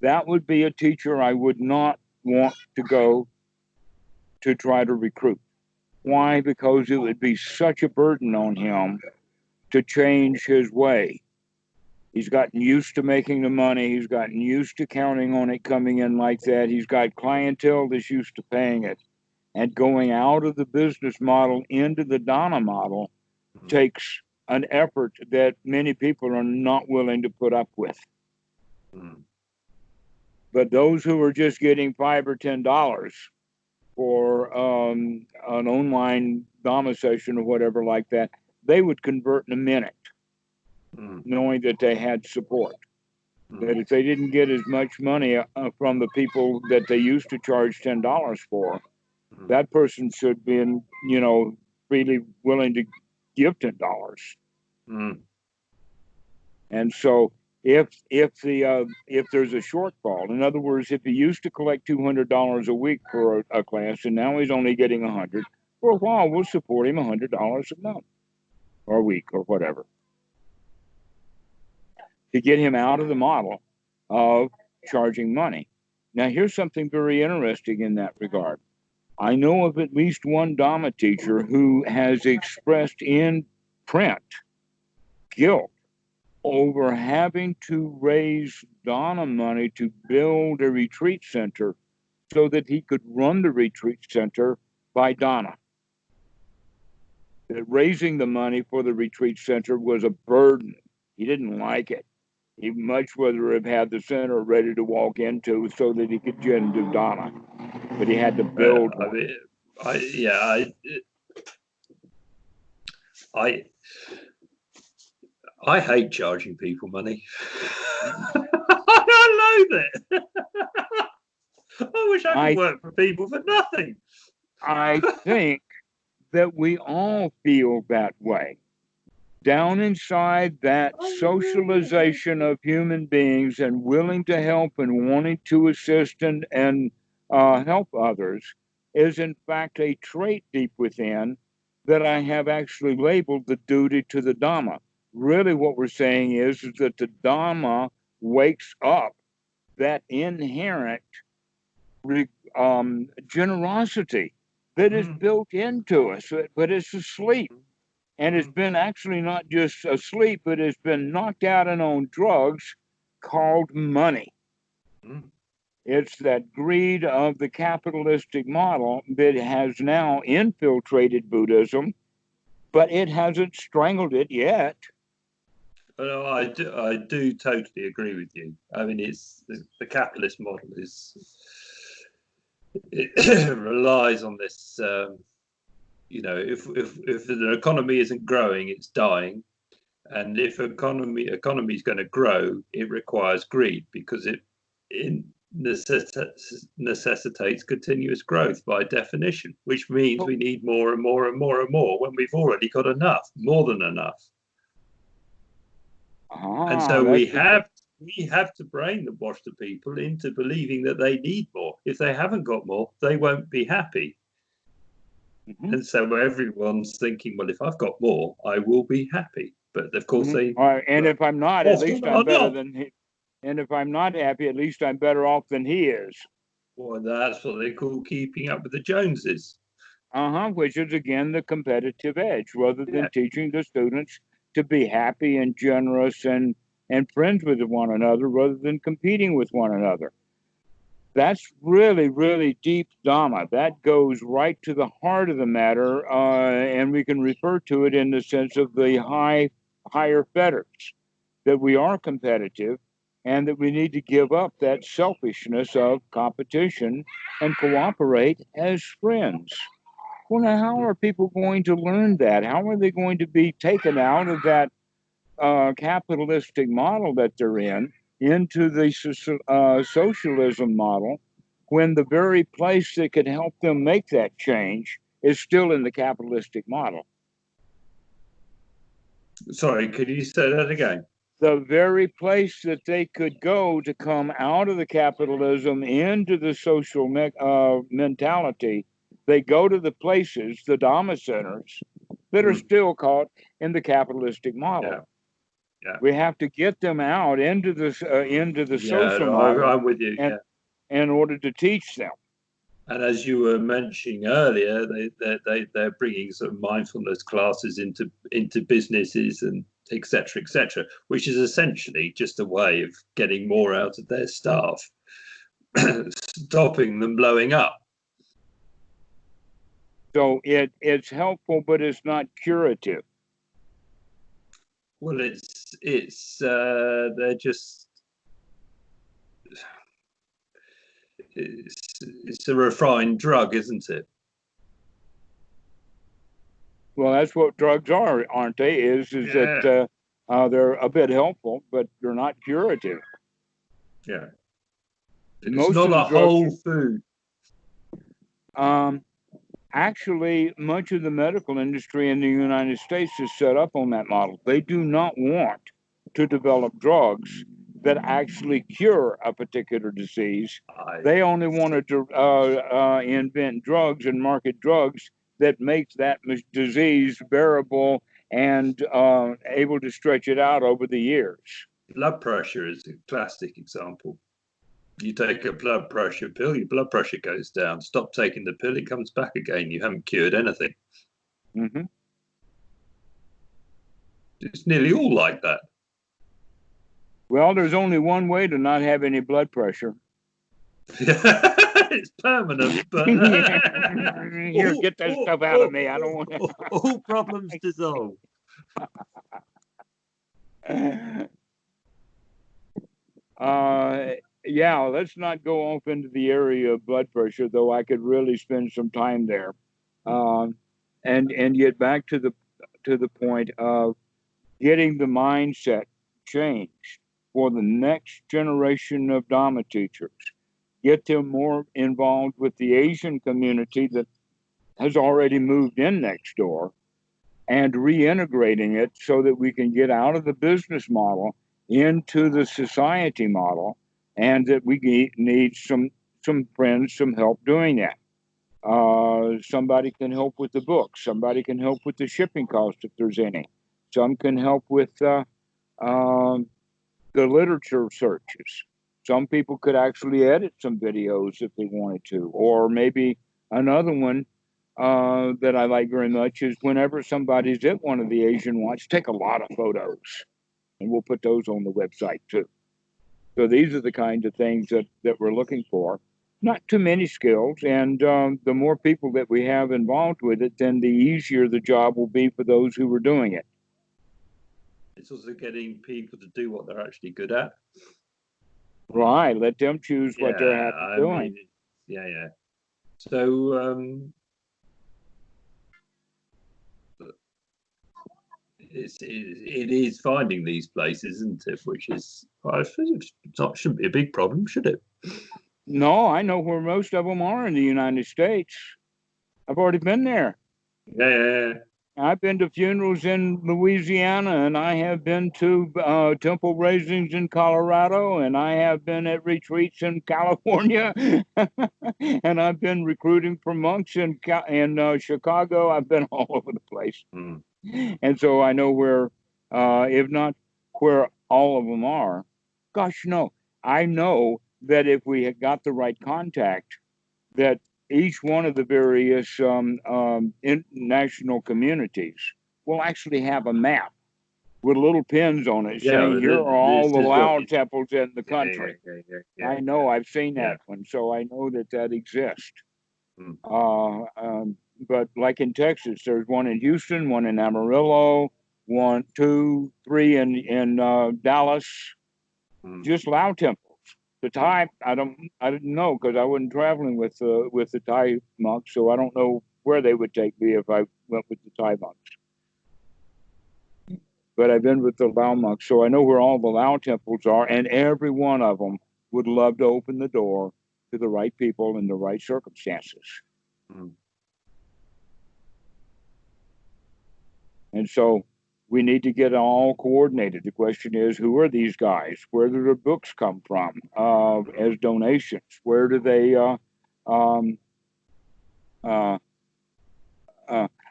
That would be a teacher I would not want to go to try to recruit. Why? Because it would be such a burden on him to change his way. He's gotten used to making the money. He's gotten used to counting on it coming in like that. He's got clientele that's used to paying it. And going out of the business model into the Dhamma model takes an effort that many people are not willing to put up with. But those who are just getting $5 or $10 for an online Dhamma session or whatever like that, they would convert in a minute, knowing that they had support. That if they didn't get as much money from the people that they used to charge $10 for, that person should be, really willing to give $10. And so, if there's a shortfall, in other words, if he used to collect $200 a week for a class, and now he's only getting $100, for a while we'll support him $100 a month or a week or whatever, to get him out of the model of charging money. Now, here's something very interesting in that regard. I know of at least one Dhamma teacher who has expressed in print guilt over having to raise Dhamma money to build a retreat center so that he could run the retreat center by Dhamma. That raising the money for the retreat center was a burden. He didn't like it. He'd much rather have had the center ready to walk into so that he could do Dhamma. But he had to build one.
I hate charging people money. I loathe it. I wish I could work for people for nothing.
I think that we all feel that way. Down inside that socialization of human beings and willing to help and wanting to assist and help others is in fact a trait deep within that I have actually labeled the duty to the Dhamma. Really what we're saying is that the Dhamma wakes up that inherent generosity that is built into us, but it's asleep. And it's been actually not just asleep, but it's been knocked out and on drugs called money. It's that greed of the capitalistic model that has now infiltrated Buddhism, but it hasn't strangled it yet.
I do totally agree with you. I mean, it's the capitalist model it relies on this. If the economy isn't growing, it's dying, and if economy is going to grow, it requires greed because it necessitates continuous growth by definition, which means we need more and more and more and more when we've already got enough, more than enough. And so we have to brainwash the people into believing that they need more. If they haven't got more, they won't be happy. Mm-hmm. And so everyone's thinking, well, if I've got more, I will be happy. But of course,
if I'm not, at least I'm better than he. And if I'm not happy, at least I'm better off than he is.
Well, that's what they call keeping up with the Joneses.
Which is, again, the competitive edge, rather than teaching the students to be happy and generous and friends with one another, rather than competing with one another. That's really, really deep Dhamma. That goes right to the heart of the matter, and we can refer to it in the sense of the higher fetters, that we are competitive and that we need to give up that selfishness of competition and cooperate as friends. Well, now, how are people going to learn that? How are they going to be taken out of that capitalistic model that they're in into the socialism model when the very place that could help them make that change is still in the capitalistic model?
Sorry, could you say that again?
The very place that they could go to come out of the capitalism into the social mentality, they go to the places, the Dhamma centers, that are still caught in the capitalistic model. Yeah. We have to get them out into the social model.
I'm with you.
In order to teach them.
And as you were mentioning earlier, they're bringing sort of mindfulness classes into businesses and et cetera, which is essentially just a way of getting more out of their staff, stopping them blowing up.
So it's helpful, but it's not curative.
Well, they're just. It's a refined drug, isn't it?
Well, that's what drugs are, aren't they? That they're a bit helpful, but they're not curative.
Yeah. It's not a whole food.
Actually, much of the medical industry in the United States is set up on that model. They do not want to develop drugs that actually cure a particular disease. They only want to invent drugs and market drugs that makes that disease bearable and able to stretch it out over the years.
Blood pressure is a classic example. You take a blood pressure pill, your blood pressure goes down. Stop taking the pill, it comes back again. You haven't cured anything.
Mm-hmm.
It's nearly all like that.
Well, there's only one way to not have any blood pressure.
It's permanent, but
here, get that stuff out of me. I don't want to.
All problems dissolve.
Yeah, let's not go off into the area of blood pressure, though I could really spend some time there. And get back to the point of getting the mindset changed for the next generation of Dhamma teachers. Get them more involved with the Asian community that has already moved in next door and reintegrating it so that we can get out of the business model into the society model, and that we need some friends, some help doing that. Somebody can help with the books. Somebody can help with the shipping cost if there's any. Some can help with the literature searches. Some people could actually edit some videos if they wanted to. Or maybe another one that I like very much is whenever somebody's at one of the Asian ones, take a lot of photos. And we'll put those on the website too. So these are the kinds of things that we're looking for. Not too many skills, and the more people that we have involved with it, then the easier the job will be for those who are doing it.
It's also getting people to do what they're actually good at.
Right. Let them choose what they're happy doing.
Yeah. So it is finding these places, isn't it? Which is, I think shouldn't be a big problem, should it?
No, I know where most of them are in the United States. I've already been there.
Yeah.
I've been to funerals in Louisiana, and I have been to temple raisings in Colorado, and I have been at retreats in California, and I've been recruiting for monks in Chicago. I've been all over the place, and so I know where, if not where all of them are. Gosh, no, I know that if we had got the right contact, that each one of the various international communities will actually have a map with little pins on it saying, here are all the Lao temples in the country. I know, I've seen that one, so I know that exists. But like in Texas, there's one in Houston, one in Amarillo, 1, 2, 3 in Dallas, just Lao temples. The Thai, I didn't know, because I wasn't traveling with the Thai monks, so I don't know where they would take me if I went with the Thai monks. But I've been with the Lao monks, so I know where all the Lao temples are, and every one of them would love to open the door to the right people in the right circumstances. And so we need to get all coordinated. The question is, who are these guys? Where do their books come from as donations? Where do they,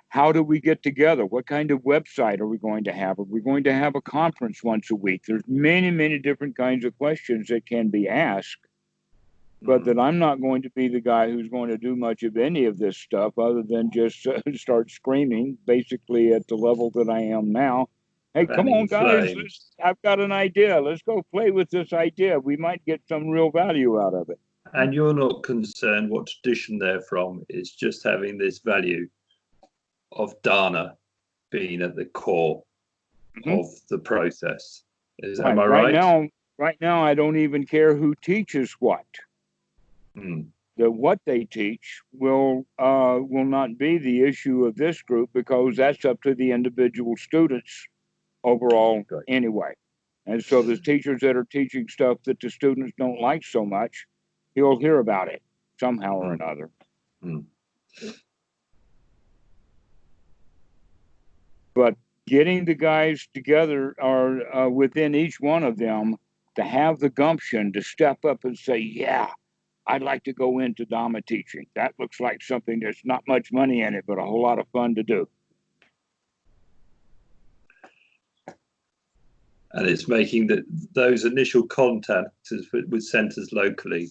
how do we get together? What kind of website are we going to have? Are we going to have a conference once a week? There's many, many different kinds of questions that can be asked, but that I'm not going to be the guy who's going to do much of any of this stuff other than just start screaming, basically at the level that I am now. Hey, come on, guys, I've got an idea. Let's go play with this idea. We might get some real value out of it.
And you're not concerned what tradition they're from. It's just having this value of dana being at the core of the process. Am I right?
Right now, I don't even care who teaches what. That what they teach will not be the issue of this group, because that's up to the individual students overall anyway. And so the teachers that are teaching stuff that the students don't like so much, he'll hear about it somehow or another. But getting the guys together are within each one of them to have the gumption to step up and say, yeah, I'd like to go into Dhamma teaching. That looks like something there's not much money in it, but a whole lot of fun to do.
And it's making those initial contacts with centres locally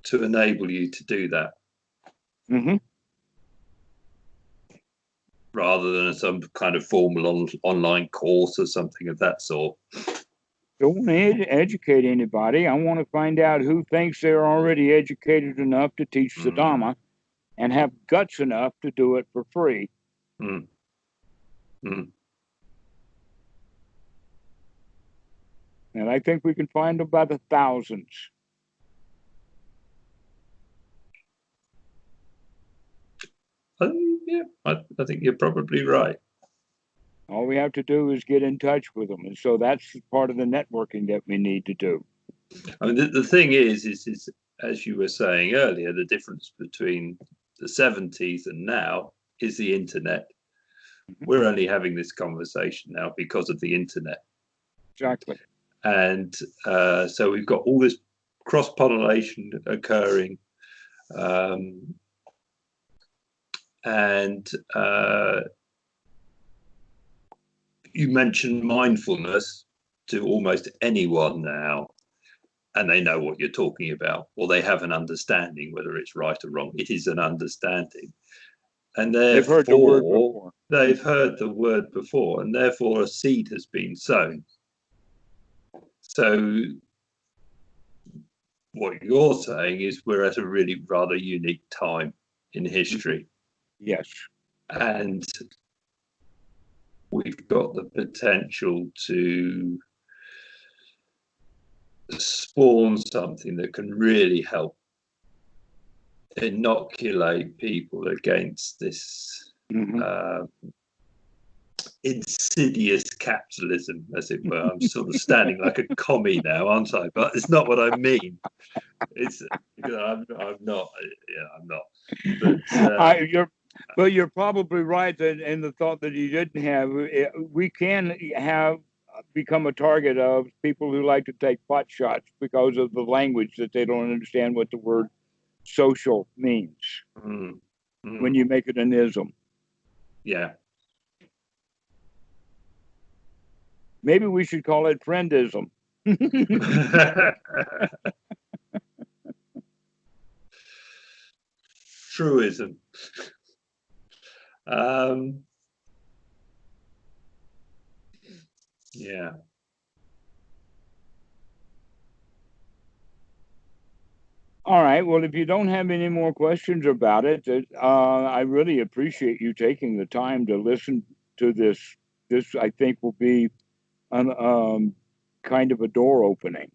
to enable you to do that. Rather than some kind of formal online course or something of that sort.
Don't want to educate anybody. I want to find out who thinks they're already educated enough to teach the Dhamma and have guts enough to do it for free. And I think we can find them by the thousands.
I think you're probably right.
All we have to do is get in touch with them. And so that's part of the networking that we need to do.
I mean, the thing is, as you were saying earlier, the difference between the 70s and now is the internet. We're only having this conversation now because of the internet.
Exactly.
And so we've got all this cross-pollination occurring. You mentioned mindfulness to almost anyone now, and they know what you're talking about, or they have an understanding, whether it's right or wrong. It is an understanding. And therefore, they've heard the word before, and therefore a seed has been sown. So what you're saying is we're at a really rather unique time in history.
Yes.
And we've got the potential to spawn something that can really help inoculate people against this insidious capitalism, as it were. I'm sort of standing like a commie now, aren't I? But it's not what I mean. It's I'm not. Yeah, I'm not.
But you're probably right in the thought that you didn't have. We can become a target of people who like to take pot shots because of the language that they don't understand what the word social means when you make it an ism.
Yeah.
Maybe we should call it friendism.
Truism. Yeah.
All right. Well, if you don't have any more questions about it, I really appreciate you taking the time to listen to this. This, I think, will be kind of a door opening.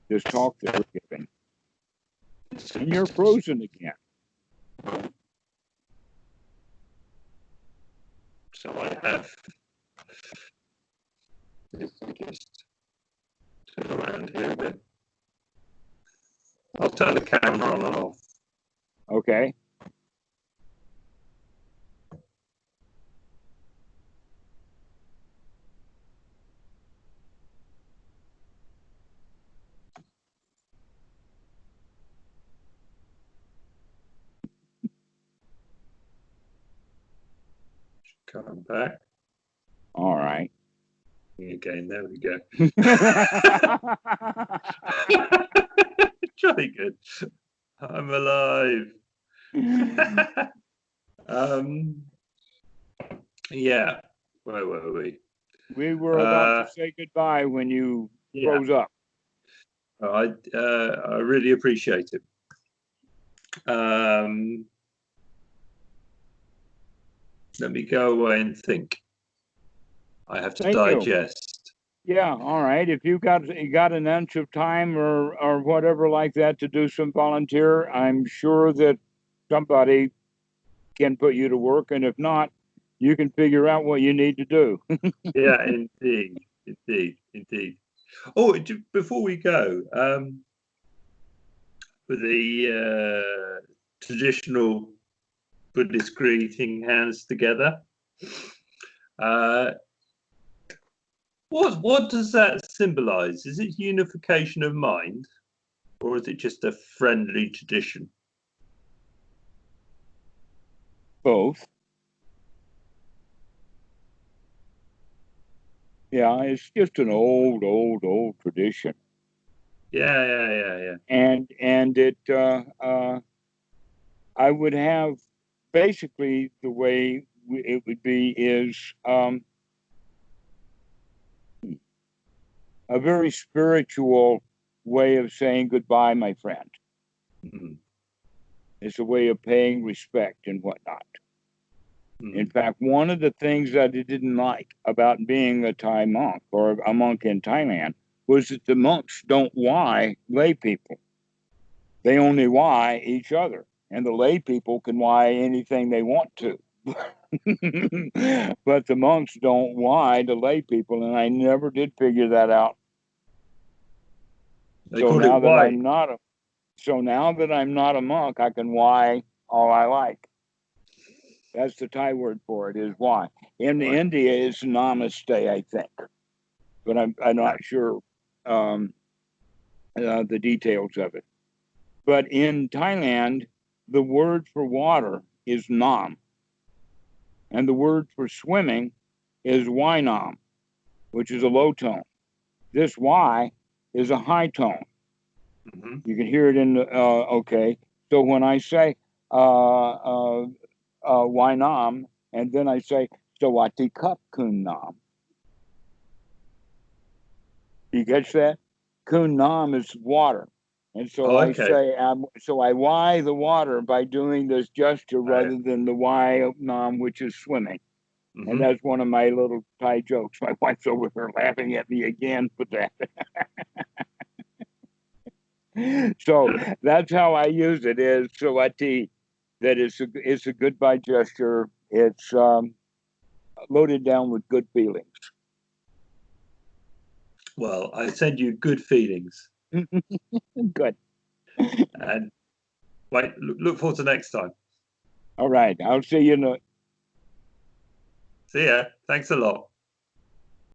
This talk that we're giving. And you're frozen again.
So I have just turn around here a bit. I'll turn the camera on and off.
Okay.
Coming back.
All right.
Again, there we go. Jolly good. I'm alive. Yeah. Where were we?
We were about to say goodbye when you froze up.
I really appreciate it. Let me go away and think. I have to digest.
Yeah, all right. If you got an inch of time or whatever like that to do some volunteer, I'm sure that somebody can put you to work, and if not, you can figure out what you need to do.
Yeah, indeed. Oh, before we go, for the traditional Buddhist greeting, hands together. What does that symbolize? Is it unification of mind, or is it just a friendly tradition?
Both. Yeah, it's just an old tradition.
Yeah.
And it, I would have basically the way it would be is a very spiritual way of saying goodbye, my friend.
Mm-hmm.
It's a way of paying respect and whatnot. In fact, one of the things that I didn't like about being a Thai monk or a monk in Thailand was that the monks don't why lay people. They only why each other. And the lay people can why anything they want to. But the monks don't why the lay people, and I never did figure that out. So now that I'm not a monk, I can why all I like. That's the Thai word for it, is why. In India, it's namaste, I think, but I'm not sure the details of it. But in Thailand, the word for water is nam, and the word for swimming is wainam, which is a low tone. This Y is a high tone. Mm-hmm. You can hear it in the okay. So when I say wainam, and then I say Sawati Cup Kun Nam. You catch that? Kun Nam is water. And so I say, so I why the water by doing this gesture rather than the why of Nam, which is swimming. And that's one of my little Thai jokes. My wife's over here laughing at me again for that. So that's how I use it, is Sawati, that it's a goodbye gesture. It's loaded down with good feelings.
Well, I send you good feelings.
Good.
And wait, look forward to next time.
All right. I'll see you in a...
See ya. Thanks a lot.